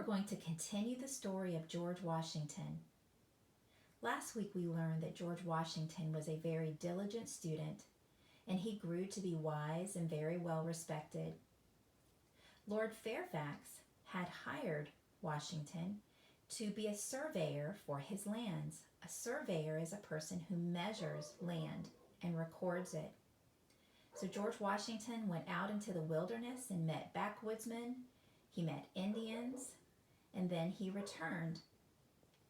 we're going to continue the story of George Washington. Last week we learned that George Washington was a very diligent student, and he grew to be wise and very well respected. Lord Fairfax had hired Washington to be a surveyor for his lands. A surveyor is a person who measures land and records it. So George Washington went out into the wilderness and met backwoodsmen, he met Indians, and then he returned.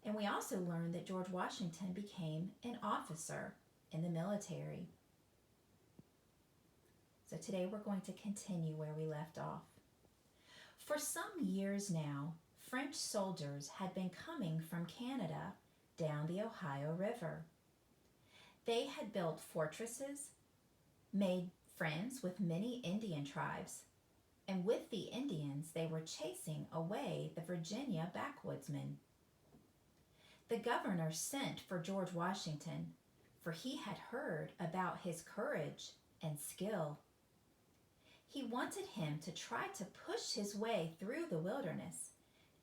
And we also learned that George Washington became an officer in the military. So today we're going to continue where we left off. For some years now, French soldiers had been coming from Canada down the Ohio River. They had built fortresses, made friends with many Indian tribes, and with the Indians they were chasing away the Virginia backwoodsmen. The governor sent for George Washington, for he had heard about his courage and skill. He wanted him to try to push his way through the wilderness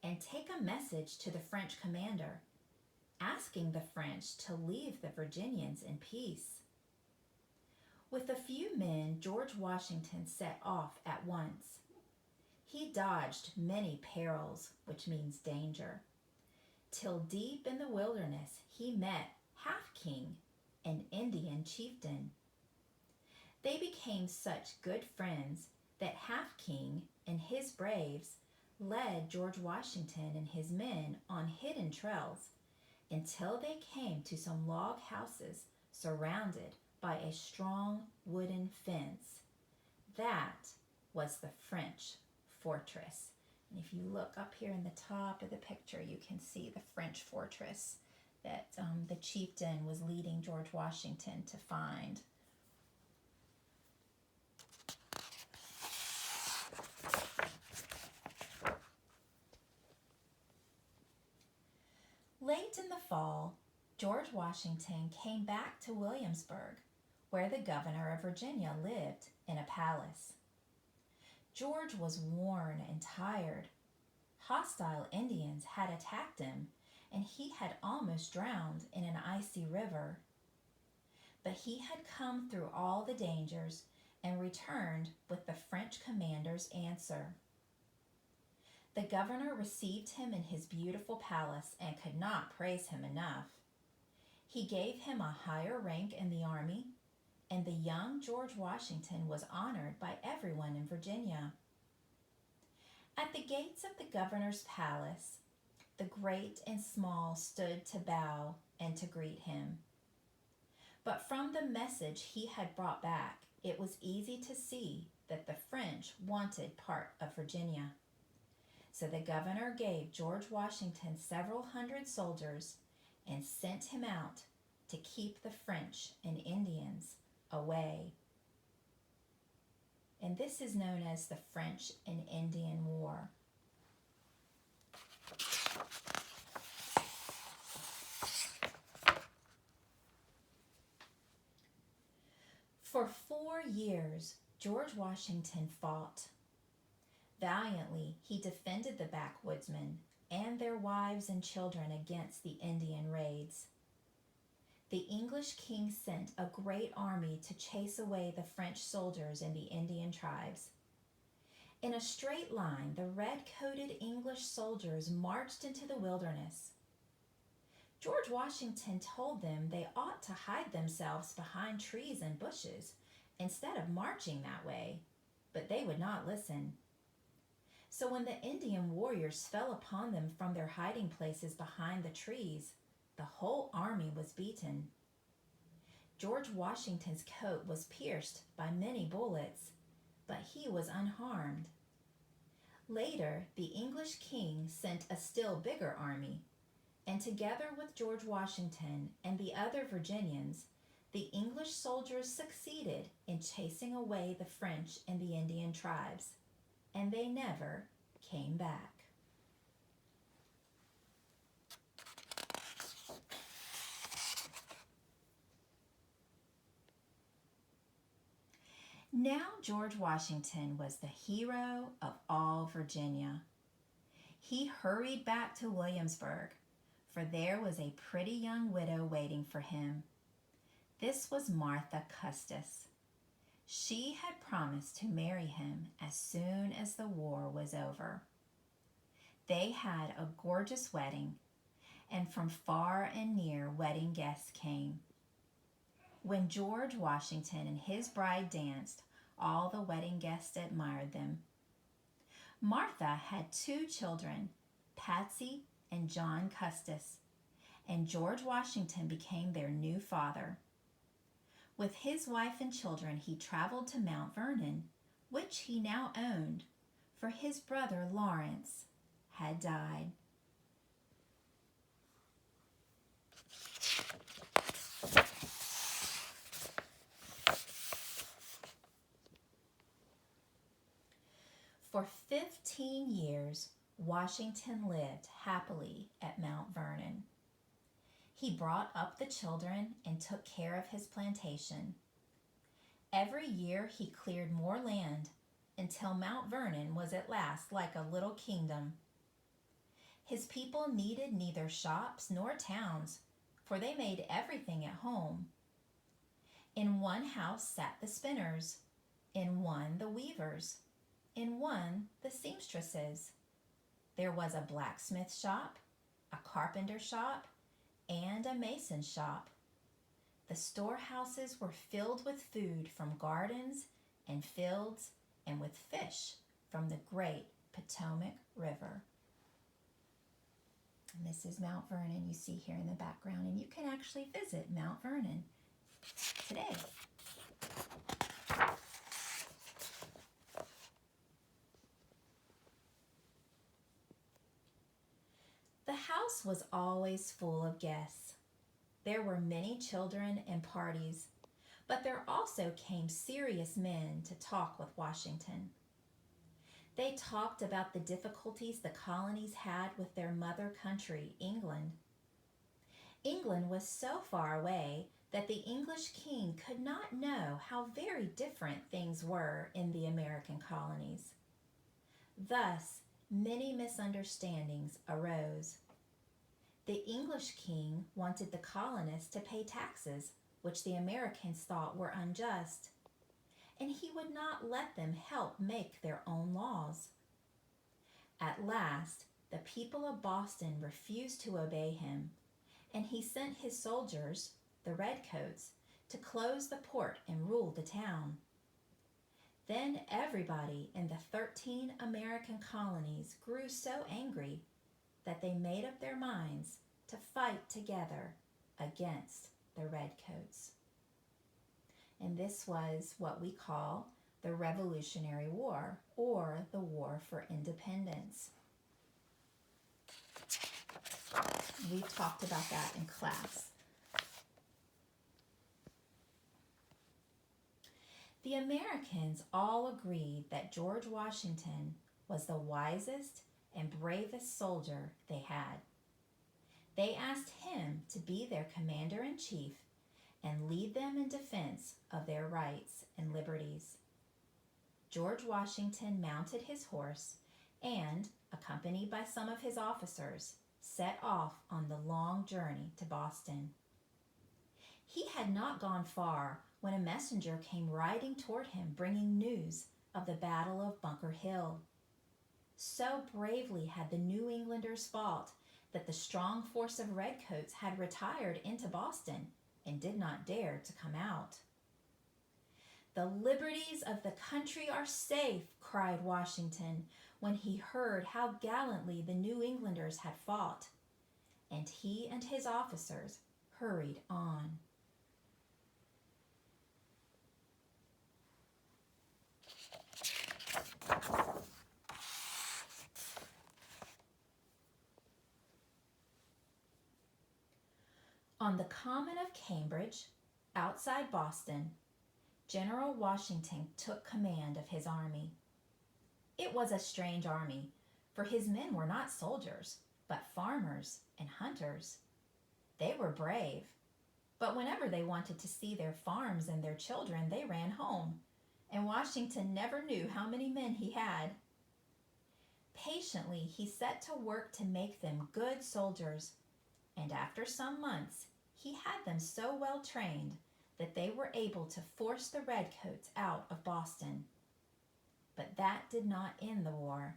and take a message to the French commander, asking the French to leave the Virginians in peace. With a few men, George Washington set off at once. He dodged many perils, which means danger, till deep in the wilderness he met Half King, an Indian chieftain. They became such good friends that Half King and his braves led George Washington and his men on hidden trails until they came to some log houses surrounded by a strong wooden fence. That was the French fortress. And if you look up here in the top of the picture, you can see the French fortress that the chieftain was leading George Washington to find. Late in the fall, George Washington came back to Williamsburg, where the governor of Virginia lived in a palace. George was worn and tired. Hostile Indians had attacked him, and he had almost drowned in an icy river. But he had come through all the dangers and returned with the French commander's answer. The governor received him in his beautiful palace and could not praise him enough. He gave him a higher rank in the army, and the young George Washington was honored by everyone in Virginia. At the gates of the governor's palace, the great and small stood to bow and to greet him. But from the message he had brought back, it was easy to see that the French wanted part of Virginia. So the governor gave George Washington several hundred soldiers and sent him out to keep the French and Indians away. And this is known as the French and Indian War. For 4 years, George Washington fought. Valiantly, he defended the backwoodsmen and their wives and children against the Indian raids. The English king sent a great army to chase away the French soldiers and the Indian tribes. In a straight line, the red-coated English soldiers marched into the wilderness. George Washington told them they ought to hide themselves behind trees and bushes instead of marching that way, but they would not listen. So when the Indian warriors fell upon them from their hiding places behind the trees, the whole army was beaten. George Washington's coat was pierced by many bullets, but he was unharmed. Later, the English king sent a still bigger army, and together with George Washington and the other Virginians, the English soldiers succeeded in chasing away the French and the Indian tribes, and they never came back. Now George Washington was the hero of all Virginia. He hurried back to Williamsburg, for there was a pretty young widow waiting for him. This was Martha Custis. She had promised to marry him as soon as the war was over. They had a gorgeous wedding, and from far and near wedding guests came. When George Washington and his bride danced, all the wedding guests admired them. Martha had 2 children, Patsy and John Custis, and George Washington became their new father. With his wife and children, he traveled to Mount Vernon, which he now owned, for his brother Lawrence had died. For 15 years, Washington lived happily at Mount Vernon. He brought up the children and took care of his plantation. Every year he cleared more land until Mount Vernon was at last like a little kingdom. His people needed neither shops nor towns, for they made everything at home. In one house sat the spinners, in one the weavers, in one the seamstresses. There was a blacksmith shop, a carpenter shop, and a mason shop. The storehouses were filled with food from gardens and fields and with fish from the great Potomac River. And this is Mount Vernon you see here in the background, and you can actually visit Mount Vernon today. The house was always full of guests. There were many children and parties, but there also came serious men to talk with Washington. They talked about the difficulties the colonies had with their mother country, England. England was so far away that the English king could not know how very different things were in the American colonies. Thus, many misunderstandings arose. The English king wanted the colonists to pay taxes, which the Americans thought were unjust, and he would not let them help make their own laws. At last, the people of Boston refused to obey him, and he sent his soldiers, the Redcoats, to close the port and rule the town. Then everybody in the 13 American colonies grew so angry that they made up their minds to fight together against the Redcoats. And this was what we call the Revolutionary War, or the War for Independence. We've talked about that in class. The Americans all agreed that George Washington was the wisest and bravest soldier they had. They asked him to be their commander-in-chief and lead them in defense of their rights and liberties. George Washington mounted his horse and, accompanied by some of his officers, set off on the long journey to Boston. He had not gone far when a messenger came riding toward him, bringing news of the Battle of Bunker Hill. So bravely had the New Englanders fought that the strong force of Redcoats had retired into Boston and did not dare to come out. "The liberties of the country are safe," cried Washington when he heard how gallantly the New Englanders had fought, and he and his officers hurried on. On the Common of Cambridge, outside Boston, General Washington took command of his army. It was a strange army, for his men were not soldiers, but farmers and hunters. They were brave, but whenever they wanted to see their farms and their children, they ran home, and Washington never knew how many men he had. Patiently, he set to work to make them good soldiers, and after some months, he had them so well trained that they were able to force the redcoats out of Boston. But that did not end the war.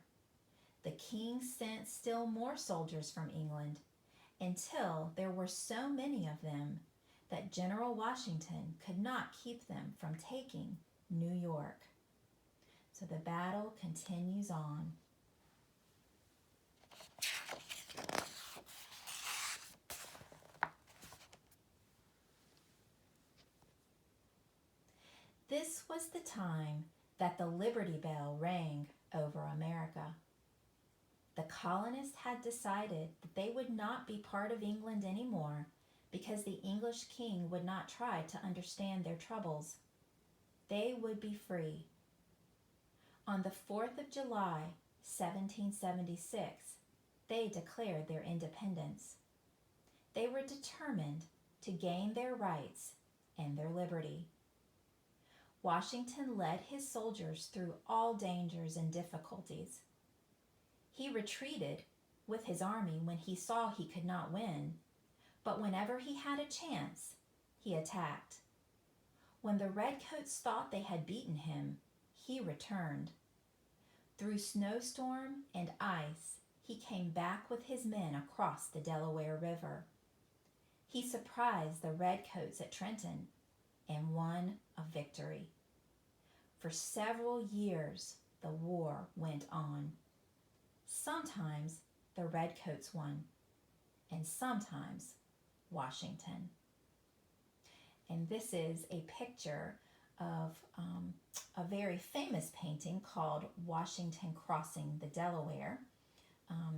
The king sent still more soldiers from England until there were so many of them that General Washington could not keep them from taking New York. So the battle continues on. This was the time that the Liberty Bell rang over America. The colonists had decided that they would not be part of England anymore because the English king would not try to understand their troubles. They would be free. On the 4th of July, 1776, they declared their independence. They were determined to gain their rights and their liberty. Washington led his soldiers through all dangers and difficulties. He retreated with his army when he saw he could not win, but whenever he had a chance, he attacked. When the redcoats thought they had beaten him, he returned. Through snowstorm and ice, he came back with his men across the Delaware River. He surprised the redcoats at Trenton and won a victory. For several years, the war went on. Sometimes the redcoats won, and sometimes Washington. And this is a picture of a very famous painting called Washington Crossing the Delaware.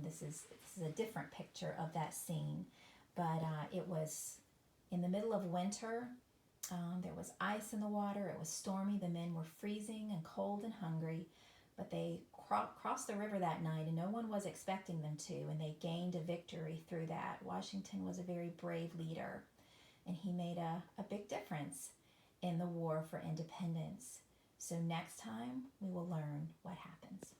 This is a different picture of that scene, but it was in the middle of winter. There was ice in the water. It was stormy. The men were freezing and cold and hungry, but they crossed the river that night, and no one was expecting them to, and they gained a victory through that. Washington was a very brave leader, and he made a big difference in the war for independence. So next time, we will learn what happens.